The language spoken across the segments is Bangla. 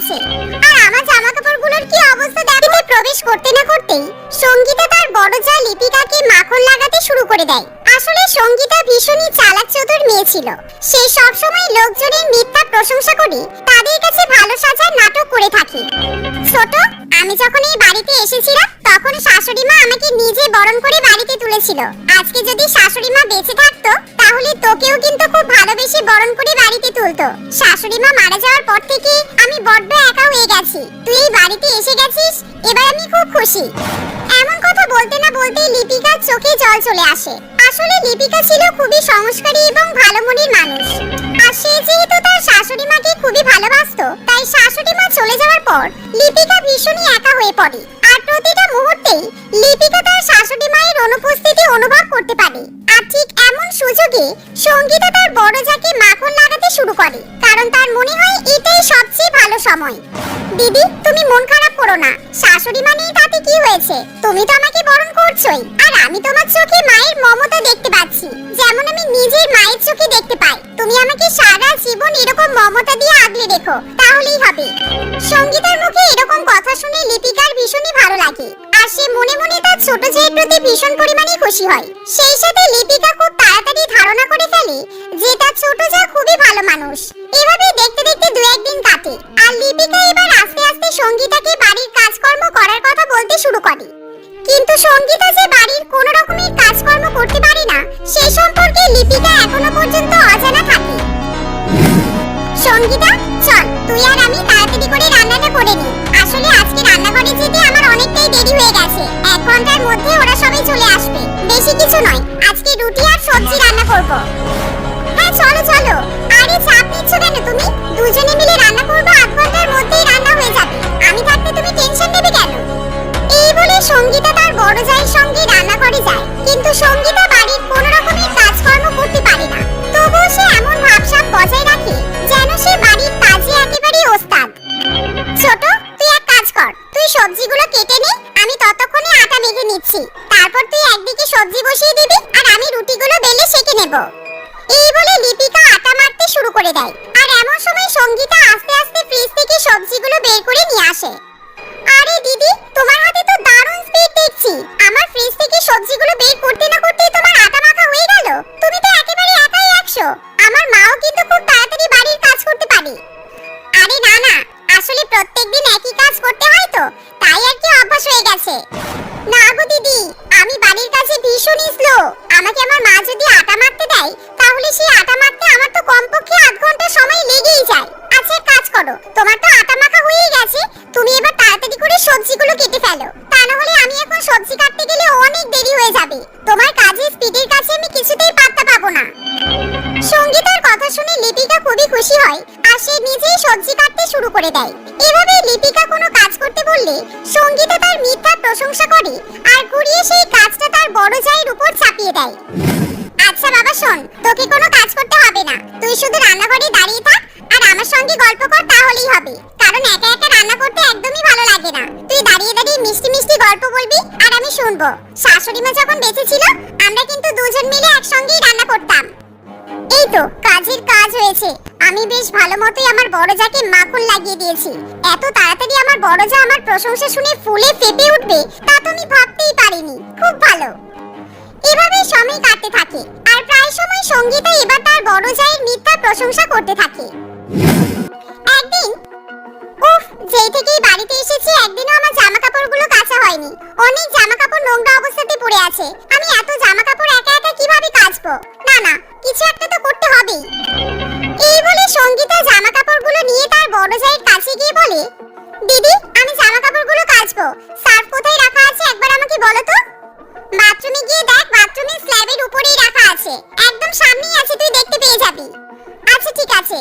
আসে। আর আমার জামা কাপড়গুলোর কি অবস্থা দেখো। প্রবেশ করতে না করতেই সঙ্গীতা তার বড় যা লিপিকাকে মাখন লাগাতে শুরু করে দেয়। আসলে সঙ্গীতা ভীষণই চালাক চতুর মেয়ে ছিল। সে সব সময় লোকজনের মিথ্যা প্রশংসা করে তাদের কাছে ভালো সাজার নাটক করে থাকে। ছোট, আমি যখন এই বাড়িতে এসেছিলাম তখন শাশুড়ি মা আমাকে নিজে বরণ করে বাড়িতে তুলেছিল। আজকে যদি শাশুড়ি মা বেঁচে থাকতো তাহলে তোকেও কিন্তু খুব ভালোবেসে বরণ করে বাড়িতে তুলতো। শাশুড়ি মা মারা যাওয়ার পর থেকে আমি বড্ড একা হয়ে গেছি। তুই এই বাড়িতে এসে গেছিস, এবার আমি খুব খুশি। এমন কথা বলতে না বলতেই লিপিকার চোখে জল চলে আসে। আসলে লিপিকা ছিল খুবই সংস্কারী এবং ভালো মনের মানুষ। আর সে যেহেতু তার শাশুড়ি মাকে খুবই ভালোবাসতো, তাই শাশুড়ি মা চলে যাওয়ার পর লিপিকা ভীষণই একা হয়ে পড়ে। আর প্রতিটা মুহূর্তেই লিপিকা তার শাশুড়ি মায়ের অনুপস্থিতি অনুভব করতে পারে। আর ঠিক এমন সুযোগে সঙ্গীতা তার বড় যাকে মাখন লাগাতে শুরু করে, কারণ তার মনে হয় এটাই সবচেয়ে ভালো সময়। দিদি, তুমি মন খারাপ করো না। শাশুড়ি মা নেই তাতে কি হয়েছে? তুমি তো আমাকে বরণ করছোই। আর আমি তোমার চোখে মায়ের মমতা দেখতে পাচ্ছি, যেমন আমি নিজের মায়ের চোখে দেখতে পাই। তুমি আমাকে সারা জীবন এরকম মমতা দিয়ে আগলে রেখো, তাহলেই হবে। সঙ্গীতার মুখে এরকম কথা শুনে লিপিকার ভীষণই ভালো লাগে। আর সে মনে মনে তার ছোট ছেলের প্রতি ভীষণ পরিমাণে খুশি হয়। সেই সাথে লিপিকা খুব তাড়াতাড়ি ধারণা করে ফেলে যে তার ছোট যা খুবই ভালো মানুষ। এভাবে দেখতে দেখতে দু একদিন কাটে। আর লিপিকা এবার আস্তে আস্তে সঙ্গীতাকে বাড়ির কাজকর্ম করার কথা বলতে শুরু করে। কিন্তু সঙ্গীতা যে বাড়ির কোনো রকমের কাজকর্ম করতে পারে না, সেই সম্পর্কে লিপিকা এখনো পর্যন্ত অজানা থাকে। সঙ্গীতা, চল তুই আর আমি তাড়াতাড়ি করে রান্নাটা করে নিই। আসলে আজকে রান্নাঘরে যেতে আমার অনেকটাই দেরি হয়ে গেছে। 1 ঘন্টার মধ্যে ওরা সবাই চলে আসবে। বেশি কিছু নয়, আজকে রুটি আর সবজি রান্না করব। হ্যাঁ চলো চলো। আরে চাপ নিচ্ছ কেন তুমি? দুজনে মিলে রান্না করব, 1 ঘন্টার মধ্যেই রান্না হয়ে যাবে। আমি থাকতে তুমি টেনশন নেবে কেন? এই বলে সঙ্গীতা তার বড় জায়ের সঙ্গে রান্নাঘরে যায়। কিন্তু সঙ্গীতা বাড়ির কোনো রকমের কাজকর্ম করতে পারে না। তবুও সে এমন ভাবসাব বজায় রাখে যেন সে বাড়ির কাজে একেবারেই ওস্তাদ। ছোট, তুই এক কাজ কর, তুই সবজিগুলো কেটে নে, আমি ততক্ষণে আটা মেখে নিচ্ছি। তারপর তুই একদিকে সবজি বসিয়ে দিবি আর আমি রুটিগুলো বেলে সেঁকে নেব। এই বলে লিপিকা আটা মাখতে শুরু করে দেয়। আর এমন সময় সঙ্গীতা আস্তে আস্তে ফ্রিজ থেকে সবজিগুলো বের করে নিয়ে আসে। আরে দিদি, তোমার হাতে তো দারুণ স্পিড দেখছি। আমার ফ্রিজ থেকে সবজিগুলো বের করতে না করতেই তোমার আটা মাখা হয়ে গেল। তুমি তো একেবারে একাই 100। আমার মাও কিন্তু খুব তাড়াতাড়ি বাড়ির কাজ করতে পারে। আরে না না, আসলে প্রত্যেকদিন একই কাজ করতে হয় তো, তাই আর কি অভ্যাস হয়ে গেছে। না গো দিদি, আমি বাড়ির কাজে ভীষণই স্লো। আমাকে আমার মা যদি আটা মাখতে দেয় তাহলে সেই আটা মাখতে আমার তো কমপক্ষে 1/2 ঘন্টা সময় লেগেই যায়। আচ্ছা এক কাজ করো, তোমার তো আটা মাখা হয়েই গেছে, তুমি এবার তাড়াতাড়ি করে সবজিগুলো কেটে ফেলো। তা না হলে আমি এখন সবজি কাটতে গেলে অনেক দেরি হয়ে যাবে। তোমার কাজের স্পিডের কাছে আমি কিছুতেই পাত্তা পাবো না। সঙ্গীতার কথা শুনে লিপিকা খুবই খুশি হয় আর সে নিজেই সবজি কাটতে শুরু করে দেয়। এভাবে লিপিকা কোনো কাজ করতে বললে সঙ্গীতা তার মিথ্যা প্রশংসা করে আর ঘুরিয়ে সেই কাজটা তার বড় জায়ের উপর চাপিয়ে দেয়। আচ্ছা বাবা শোন, তোকে কোনো কাজ করতে হবে না। তুই শুধু রান্নাঘরে দাঁড়িয়ে থাক আর আমার সঙ্গে গল্প কর, তাহলেই হবে। কারণ একা একা রান্না করতে একদমই ভালো লাগে না। তুই দাঁড়িয়ে দাঁড়িয়ে মিষ্টি মিষ্টি গল্প বলবি আর আমি শুনবো। শাশুড়ি মা যখন বেঁচে ছিল আমরা কিন্তু দুজন মিলে একসঙ্গেই রান্না করতাম। এই তো কাজের কাজ হয়েছে। আমি বেশ ভালো মতোই আমার বড় জাকে মাখন লাগিয়ে দিয়েছি। এত তাড়াতাড়ি আমার বড় জা আমার প্রশংসা শুনে ফুলে ফেপে উঠবে তা তো আমি ভাবতেই পারিনি। খুব ভালো। এভাবে সময় কাটতে থাকে আর প্রায় সময় সঙ্গীতা এবার তার বড় জায়ের মিথ্যা প্রশংসা করতে থাকে। একদিন, উফ, যেই থেকেই বাড়িতে এসেছি একদিনও আমার জামা কাপড়গুলো কাচা হয়নি। অনেক জামা কাপড় নোংরা অবস্থাতে পড়ে আছে। আমি এত জামা কাপড় একা একা কিভাবে কাচবো? না না, কিছু একটা তো করতে হবেই। এই বলে সঙ্গীতা জামা কাপড়গুলো নিয়ে তার বড় জায়ের কাছে গিয়ে বলে, দিদি আমি জামা কাপড়গুলো কাচবো। সার্ফ কোথায় রাখা আছে একবার আমাকে বলো তো। বাথরুমে গিয়ে দেখ, বাথরুমের স্ল্যাবের উপরেই রাখা আছে, একদম সামনেই আছে, তুই দেখতে পেয়ে যাবি। আচ্ছা ঠিক আছে।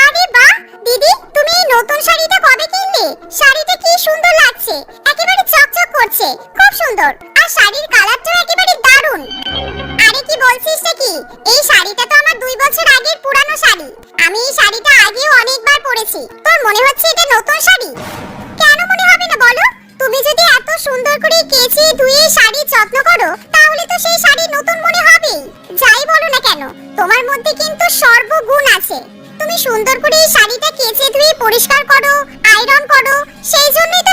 আরে বাহ দিদি, তুমি এই নতুন শাড়িটা কবে কিনলে? শাড়িটা কি সুন্দর লাগছে, একেবারে চকচক করছে, খুব সুন্দর। আর শাড়ির কালারটাও একেবারে দারুণ। আরে কি বলছিস নাকি? এই শাড়িটা তো আমার 2 বছর আগের পুরানো শাড়ি। আমি এই শাড়িটা আগেও অনেকবার পরেছি। তোর মনে হচ্ছে এটা নতুন শাড়ি? কেন মনে হবে না বলো? তুমি যদি এত সুন্দর করে কেচে ধুয়ে শাড়ি যত্ন করো তাহলে তো সেই শাড়ি নতুন মনে হবেই। যাই বলো না কেন, তোমার মধ্যে কিন্তু সর্বগুণ আছে। তুমি সুন্দর করে এই শাড়িটা কেচে ধুয়ে পরিষ্কার করো করো, আয়রন করো, সেই জন্যই তো